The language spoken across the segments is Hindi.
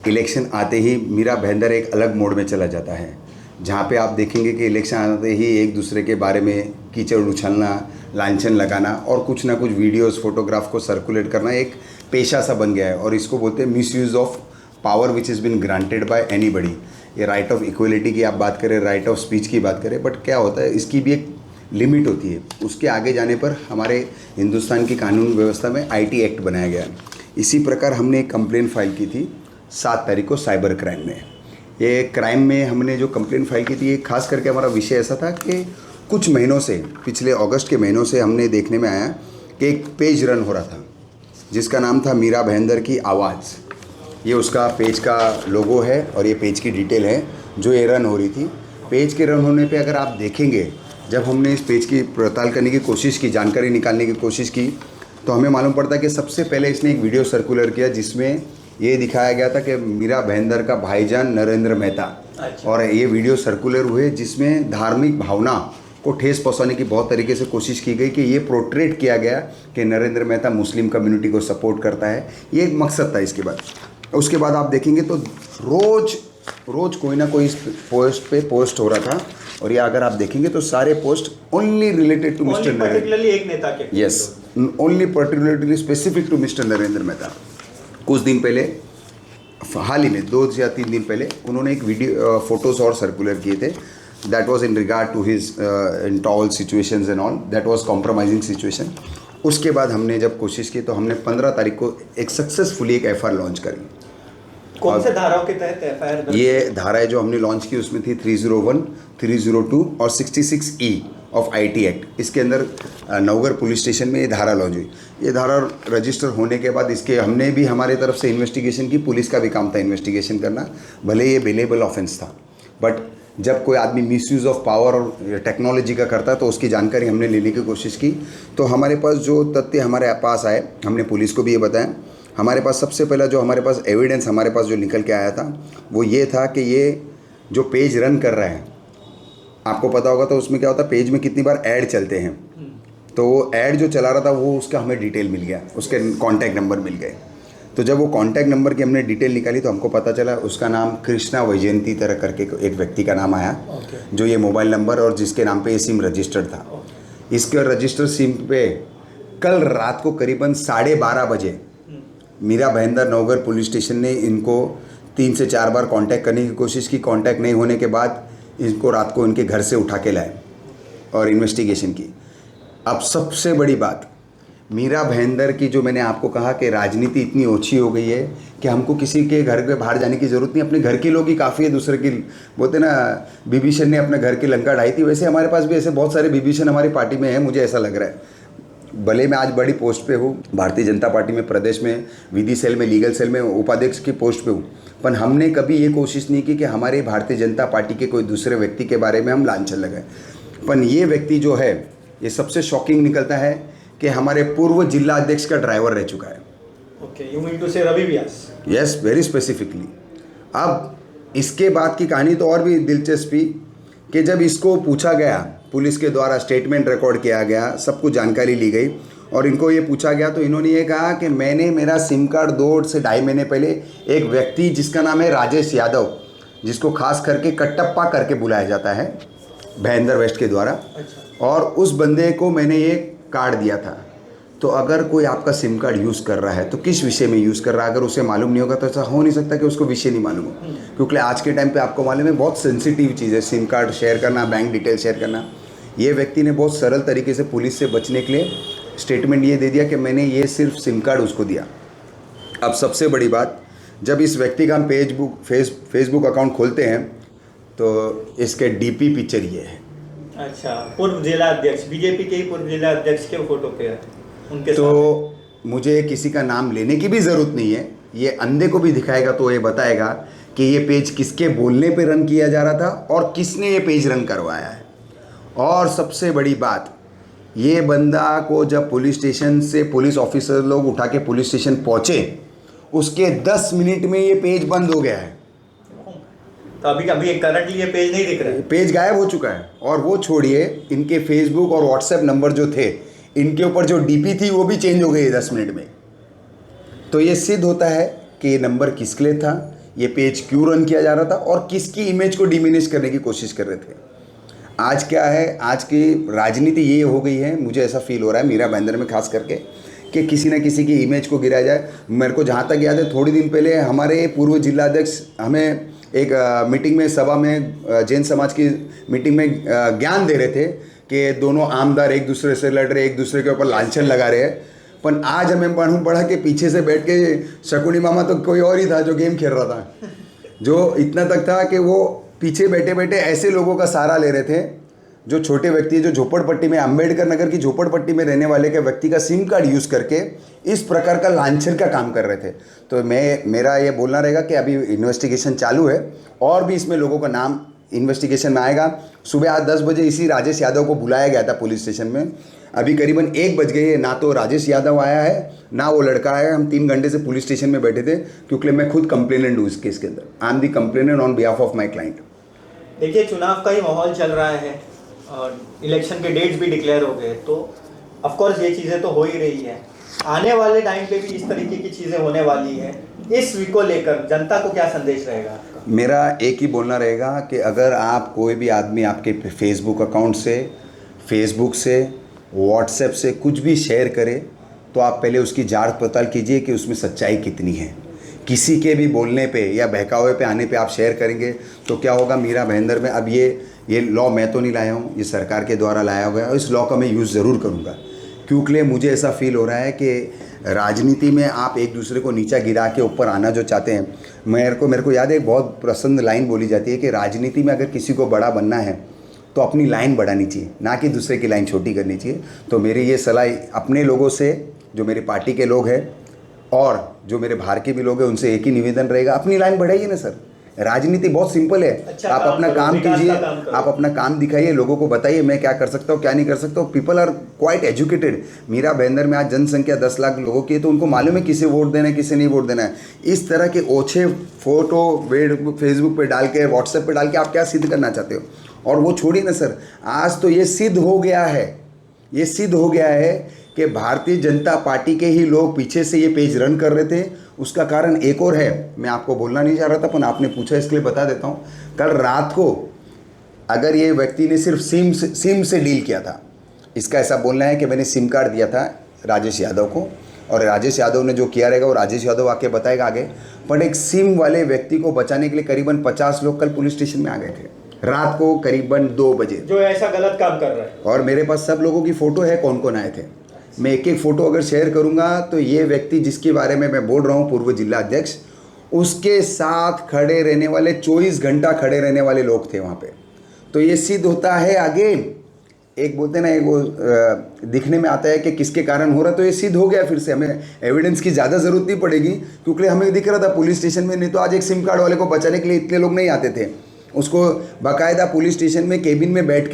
इलेक्शन आते ही मीरा भाईंदर एक अलग मोड में चला जाता है, जहाँ पे आप देखेंगे कि इलेक्शन आते ही एक दूसरे के बारे में कीचड़ उछलना, लांछन लगाना और कुछ ना कुछ वीडियोस फोटोग्राफ को सर्कुलेट करना एक पेशा सा बन गया है। और इसको बोलते हैं miss use of power which is been granted by anybody. ये राइट ऑफ इक्वलिटी की आप बात करें, राइट ऑफ स्पीच की बात करें, बट क्या होता है इसकी भी एक लिमिट होती है। उसके आगे जाने पर हमारे हिंदुस्तान की कानून व्यवस्था में IT एक्ट बनाया गया। इसी प्रकार हमने एक कंप्लेन फाइल की थी 7 तारीख को साइबर क्राइम में। ये क्राइम में हमने जो कंप्लेन फाइल की थी, ये खास करके हमारा विषय ऐसा था कि कुछ महीनों से, पिछले अगस्त के महीनों से हमने देखने में आया कि एक पेज रन हो रहा था जिसका नाम था मीरा भाईंदर की आवाज़। ये उसका पेज का लोगो है और ये पेज की डिटेल है जो ये रन हो रही थी। पेज के रन होने पे अगर आप देखेंगे, जब हमने इस पेज की पड़ताल करने की कोशिश की, जानकारी निकालने की कोशिश की, तो हमें मालूम पड़ता है कि सबसे पहले इसने एक वीडियो सर्कुलर किया जिसमें ये दिखाया गया था कि मीरा भाईंदर का भाईजान नरेंद्र मेहता। अच्छा। और ये वीडियो सर्कुलर हुए जिसमें धार्मिक भावना को ठेस पहुंचाने की बहुत तरीके से कोशिश की गई कि ये पोर्ट्रेट किया गया कि नरेंद्र मेहता मुस्लिम कम्युनिटी को सपोर्ट करता है। ये एक मकसद था। इसके बाद उसके बाद आप देखेंगे तो रोज़ कोई ना कोई इस पोस्ट पे पोस्ट हो रहा था। और ये अगर आप देखेंगे तो सारे post only related to mister Narendra, एक नेता के, yes, only particularly specific to mister Narendra Mehta. कुछ दिन पहले, हाल ही में 2 या 3 दिन पहले, उन्होंने एक वीडियो फोटोज़ और सर्कुलर किए थे। That was in regard to his internal situations and all, that was compromising situation. उसके बाद हमने जब कोशिश की तो हमने 15 तारीख को एक सक्सेसफुली एक FIR लॉन्च करी। कौन से धाराओं के तहत FIR? ये धाराएं जो हमने लॉन्च की उसमें थी 301, 302 और 66E ऑफ IT एक्ट। इसके अंदर नवगढ़ पुलिस स्टेशन में ये धारा लॉन्च हुई। ये धारा रजिस्टर होने के बाद इसके हमने भी हमारे तरफ से इन्वेस्टिगेशन की, पुलिस का भी काम था इन्वेस्टिगेशन करना। भले ये बेलेबल ऑफेंस था, बट जब कोई आदमी मिसयूज़ ऑफ पावर और टेक्नोलॉजी का करता है तो उसकी जानकारी हमने लेने की कोशिश की। तो हमारे पास जो तथ्य हमारे पास आए, हमने पुलिस को भी ये बताया। हमारे पास सबसे पहला जो हमारे पास एविडेंस हमारे पास जो निकल के आया था वो ये था कि ये जो पेज रन कर रहा है, आपको पता होगा तो उसमें क्या होता है, पेज में कितनी बार ऐड चलते हैं। तो वो ऐड जो चला रहा था वो उसका हमें डिटेल मिल गया, उसके कॉन्टैक्ट नंबर मिल गए। तो जब वो कॉन्टैक्ट नंबर की हमने डिटेल निकाली तो हमको पता चला उसका नाम कृष्णा वैजयंती तरह करके एक व्यक्ति का नाम आया, जो ये मोबाइल नंबर और जिसके नाम पे ये सिम रजिस्टर्ड था। इसके रजिस्टर्ड सिम पे कल रात को करीबन 12:30 बजे मीरा भाईंदर नवगढ़ पुलिस स्टेशन ने इनको 3 से 4 बार कांटेक्ट करने की कोशिश की। कांटेक्ट नहीं होने के बाद इनको रात को इनके घर से उठा के लाए और इन्वेस्टिगेशन की। अब सबसे बड़ी बात, मीरा भाईंदर की जो मैंने आपको कहा कि राजनीति इतनी ओछी हो गई है कि हमको किसी के घर के बाहर जाने की ज़रूरत नहीं, अपने घर के लोग ही काफ़ी है। दूसरे की बोलते ना, विभीषण ने अपने घर की लंका ढाई थी, वैसे हमारे पास भी ऐसे बहुत सारे विभीषण हमारी पार्टी में है, मुझे ऐसा लग रहा है। भले मैं आज बड़ी पोस्ट पे हूँ, भारतीय जनता पार्टी में प्रदेश में विधि सेल में, लीगल सेल में उपाध्यक्ष की पोस्ट पे हूँ, पर हमने कभी ये कोशिश नहीं की कि हमारे भारतीय जनता पार्टी के कोई दूसरे व्यक्ति के बारे में हम लांछन लगाएं। पर ये व्यक्ति जो है, ये सबसे शॉकिंग निकलता है कि हमारे पूर्व जिला अध्यक्ष का ड्राइवर रह चुका है। Okay, you mean to say Ravi Vyas? Yes, very specifically. अब इसके बाद की कहानी तो और भी दिलचस्पी कि जब इसको पूछा गया, पुलिस के द्वारा स्टेटमेंट रिकॉर्ड किया गया, सब कुछ जानकारी ली गई और इनको ये पूछा गया तो इन्होंने ये कहा कि मैंने मेरा सिम कार्ड 2 से ढाई महीने पहले एक व्यक्ति जिसका नाम है राजेश यादव, जिसको खास करके कट्टप्पा करके बुलाया जाता है भाईंदर वेस्ट के द्वारा, और उस बंदे को मैंने ये कार्ड दिया था। तो अगर कोई आपका सिम कार्ड यूज़ कर रहा है तो किस विषय में यूज़ कर रहा है, अगर उसे मालूम नहीं होगा तो ऐसा हो नहीं सकता कि उसको विषय नहीं मालूम हो। क्योंकि आज के टाइम पे आपको मालूम है बहुत सेंसिटिव चीज़ है सिम कार्ड शेयर करना, बैंक डिटेल शेयर करना। ये व्यक्ति ने बहुत सरल तरीके से पुलिस से बचने के लिए स्टेटमेंट ये दे दिया कि मैंने ये सिर्फ सिम कार्ड उसको दिया। अब सबसे बड़ी बात, जब इस व्यक्ति का हम फेसबुक अकाउंट खोलते हैं तो इसके DP पिक्चर ये है। अच्छा, पूर्व जिला अध्यक्ष, बीजेपी के ही पूर्व जिला अध्यक्ष के फोटो पे है उनके। तो मुझे किसी का नाम लेने की भी ज़रूरत नहीं है, ये अंधे को भी दिखाएगा तो ये बताएगा कि ये पेज किसके बोलने पे रन किया जा रहा था और किसने ये पेज रन करवाया है। और सबसे बड़ी बात, ये बंदा को जब पुलिस स्टेशन से पुलिस ऑफिसर लोग उठा के पुलिस स्टेशन पहुँचे, उसके 10 मिनट में ये पेज बंद हो गया है। तो अभी करंटली ये पेज नहीं दिख रहा है, पेज गायब हो चुका है। और वो छोड़िए, इनके फेसबुक और व्हाट्सएप नंबर जो थे, इनके ऊपर जो DP थी वो भी चेंज हो गई 10 मिनट में। तो ये सिद्ध होता है कि ये नंबर किसके लिए था, ये पेज क्यों रन किया जा रहा था और किसकी इमेज को डिमिनिश करने की कोशिश कर रहे थे। आज क्या है, आज की राजनीति ये हो गई है, मुझे ऐसा फील हो रहा है मीरा भाईंदर में खास करके, कि किसी न किसी की इमेज को गिराया जाए। मेरे को जहाँ तक याद है, थोड़ी दिन पहले हमारे पूर्व जिलाध्यक्ष हमें एक मीटिंग में, सभा में, जैन समाज की मीटिंग में ज्ञान दे रहे थे कि दोनों आमदार एक दूसरे से लड़ रहे, एक दूसरे के ऊपर लांछन लगा रहे हैं। पर आज हमें मालूम पड़ा कि पीछे से बैठ के शकुनी मामा तो कोई और ही था जो गेम खेल रहा था, जो इतना तक था कि वो पीछे बैठे बैठे ऐसे लोगों का सहारा ले रहे थे जो छोटे व्यक्ति, जो झोपड़पट्टी में, अंबेडकर नगर की झोपड़पट्टी में रहने वाले के व्यक्ति का सिम कार्ड यूज़ करके इस प्रकार का लांछन का काम कर रहे थे। तो मेरा ये बोलना रहेगा कि अभी इन्वेस्टिगेशन चालू है और भी इसमें लोगों का नाम इन्वेस्टिगेशन में आएगा। सुबह आज 10 बजे इसी राजेश यादव को बुलाया गया था पुलिस स्टेशन में। अभी करीबन 1 बज गई है, ना तो राजेश यादव आया है ना वो लड़का आया है। हम 3 घंटे से पुलिस स्टेशन में बैठे थे क्योंकि मैं खुद कंप्लेनेंट हूँ इस केस के अंदर। I am the complainant on behalf of my client. देखिए, चुनाव का ही माहौल चल रहा है और इलेक्शन के डेट्स भी डिक्लेयर हो गए, तो ऑफ कोर्स ये चीज़ें तो हो ही रही है। आने वाले टाइम पे भी इस तरीके की चीज़ें होने वाली है। इस वीक को लेकर जनता को क्या संदेश रहेगा आपका? मेरा एक ही बोलना रहेगा कि अगर आप कोई भी आदमी आपके फेसबुक अकाउंट से, फेसबुक से, व्हाट्सएप से कुछ भी शेयर करे तो आप पहले उसकी जांच पड़ताल कीजिए कि उसमें सच्चाई कितनी है। किसी के भी बोलने पे या बहकावे पे आने पे आप शेयर करेंगे तो क्या होगा, मीरा भाईंदर में अब ये लॉ मैं तो नहीं लाया हूँ, ये सरकार के द्वारा लाया गया है और इस लॉ का मैं यूज़ ज़रूर करूँगा। क्योंकि मुझे ऐसा फील हो रहा है कि राजनीति में आप एक दूसरे को नीचा गिरा के ऊपर आना जो चाहते हैं, मेरे को याद है, एक बहुत पसंद लाइन बोली जाती है कि राजनीति में अगर किसी को बड़ा बनना है तो अपनी लाइन बढ़ानी चाहिए, ना कि दूसरे की लाइन छोटी करनी चाहिए। तो मेरी ये सलाह अपने लोगों से, जो मेरी पार्टी के लोग हैं और जो मेरे बाहर के भी लोग हैं, उनसे एक ही निवेदन रहेगा, अपनी लाइन बढ़ाइए ना सर। राजनीति बहुत सिंपल है। अच्छा, आप अपना काम कीजिए, आप अपना काम दिखाइए, लोगों को बताइए मैं क्या कर सकता हूँ, क्या नहीं कर सकता हूँ। People are quite educated. Meera Bhayandar में आज जनसंख्या 10 लाख लोगों की है, तो उनको मालूम है किसे वोट देना है, किसे नहीं वोट देना है। इस तरह के ओछे फोटो फेसबुक पे डाल के, व्हाट्सएप पे डाल के आप क्या सिद्ध करना चाहते हो? और वो छोड़िए ना सर, आज तो ये सिद्ध हो गया है, ये सिद्ध हो गया है कि भारतीय जनता पार्टी के ही लोग पीछे से ये पेज रन कर रहे थे। उसका कारण एक और है, मैं आपको बोलना नहीं चाह रहा था पर आपने पूछा इसके लिए बता देता हूँ। कल रात को अगर ये व्यक्ति ने सिर्फ सिम से डील किया था, इसका ऐसा बोलना है कि मैंने सिम कार्ड दिया था राजेश यादव को और राजेश यादव ने जो किया रहेगा वो राजेश यादव आके बताएगा आगे। पर एक सिम वाले व्यक्ति को बचाने के लिए करीबन 50 लोग कल पुलिस स्टेशन में आ गए थे रात को करीबन 2 बजे, जो ऐसा गलत काम कर रहा है। और मेरे पास सब लोगों की फ़ोटो है, कौन कौन आए थे। मैं एक एक फ़ोटो अगर शेयर करूंगा तो ये व्यक्ति जिसके बारे में मैं बोल रहा हूँ, पूर्व जिला अध्यक्ष, उसके साथ खड़े रहने वाले 24 घंटा खड़े रहने वाले लोग थे वहाँ पे। तो ये सिद्ध होता है अगेन, एक बोलते ना, एक वो दिखने में आता है कि किसके कारण हो रहा, तो ये सिद्ध हो गया। फिर से हमें एविडेंस की ज़्यादा ज़रूरत नहीं पड़ेगी क्योंकि हमें दिख रहा था पुलिस स्टेशन में। नहीं तो आज एक सिम कार्ड वाले को बचाने के लिए इतने लोग नहीं आते थे। उसको बाकायदा पुलिस स्टेशन में केबिन में बैठ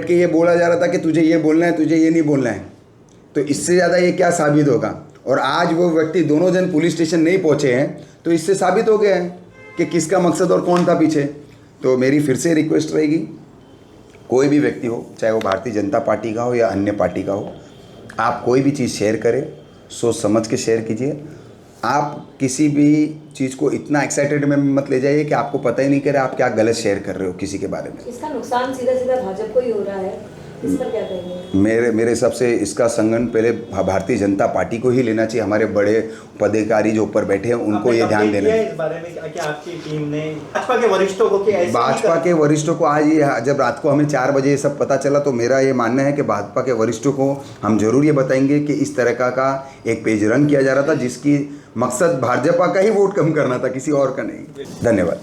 के ये बोला जा रहा था कि तुझे ये बोलना है, तुझे ये नहीं बोलना है। तो इससे ज़्यादा ये क्या साबित होगा? और आज वो व्यक्ति, दोनों जन पुलिस स्टेशन नहीं पहुँचे हैं, तो इससे साबित हो गया है कि किसका मकसद और कौन था पीछे। तो मेरी फिर से रिक्वेस्ट रहेगी, कोई भी व्यक्ति हो, चाहे वो भारतीय जनता पार्टी का हो या अन्य पार्टी का हो, आप कोई भी चीज़ शेयर करें, सोच समझ के शेयर कीजिए। आप किसी भी चीज़ को इतना एक्साइटेड में मत ले जाइए कि आपको पता ही नहीं करे आप क्या गलत शेयर कर रहे हो किसी के बारे में। इसका नुकसान सीधा सीधा भाजपा को ही हो रहा है, इस पर क्या कहेंगे? मेरे हिसाब से इसका संगठन पहले भारतीय जनता पार्टी को ही लेना चाहिए। हमारे बड़े पदाधिकारी जो ऊपर बैठे हैं उनको ये ध्यान देना है। इस बारे में क्या आपकी टीम ने भाजपा के वरिष्ठों को, भाजपा के वरिष्ठों को आज ये, जब रात को हमें 4 बजे ये सब पता चला, तो मेरा ये मानना है कि भाजपा के वरिष्ठों को हम जरूर ये बताएंगे कि इस तरह का एक पेज रन किया जा रहा था जिसकी मकसद भाजपा का ही वोट कम करना था, किसी और का नहीं। धन्यवाद।